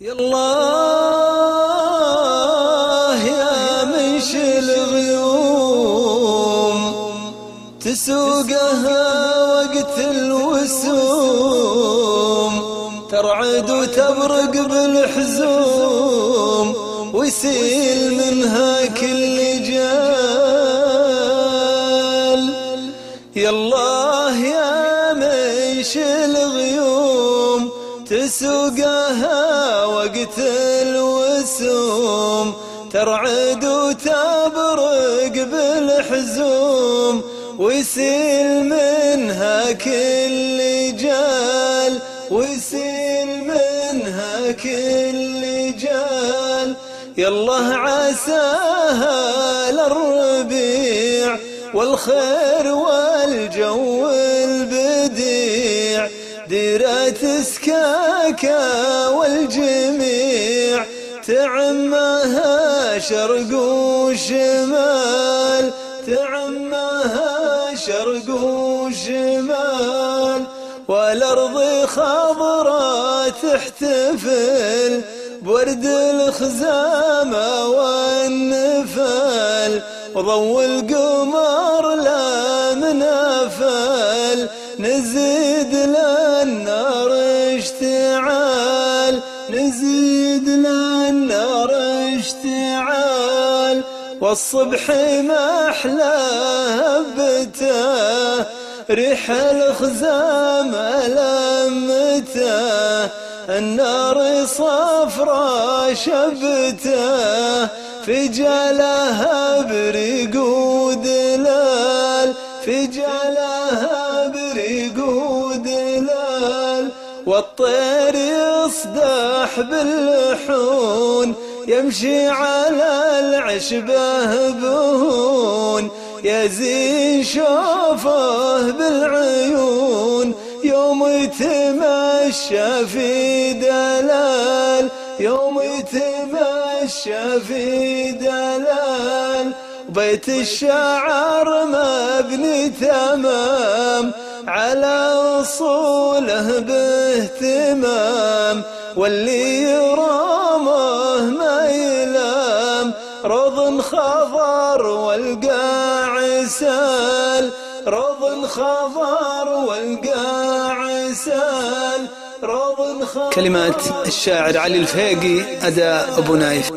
يالله يا منشل الغيوم تسوقها وقت الوسوم، ترعد وتبرق بالحزوم ويسيل منها كل جال. يالله يا منشل الغيوم تسوقها وقت الوسوم، ترعد وتبرق بالحزوم ويسيل منها كل جال، ويسيل منها كل جال. يالله عساها للربيع والخير والجو البديع، ديرة سكاكا والجميع تعمها شرق وشمال، تعمها شرق وشمال. والأرض خضراء تحتفل بورد الخزامة والنفل، وضوء القمر لا منافل نزيد للنار اشتعال، نزيد للنار اشتعال. والصبح ما أحلى هبته ريح الخزامة لمته، النار صفرا شبته في جالها بريق ودلال، في جالها بريق ودلال. والطير يصدح باللحون يمشي على العشبة بهون، يزين شوفه بالعيون يوم يتمشى في دلال، يوم يتمشى في دلال. بيت الشعر مبني تمام على أصوله باهتمام، واللي يرامه ما يلام. روض خضر والقاع عسال، روض خضر والقاع عسال، روض خضر. كلمات الشاعر علي الفهيقي، أداء أبو نايف.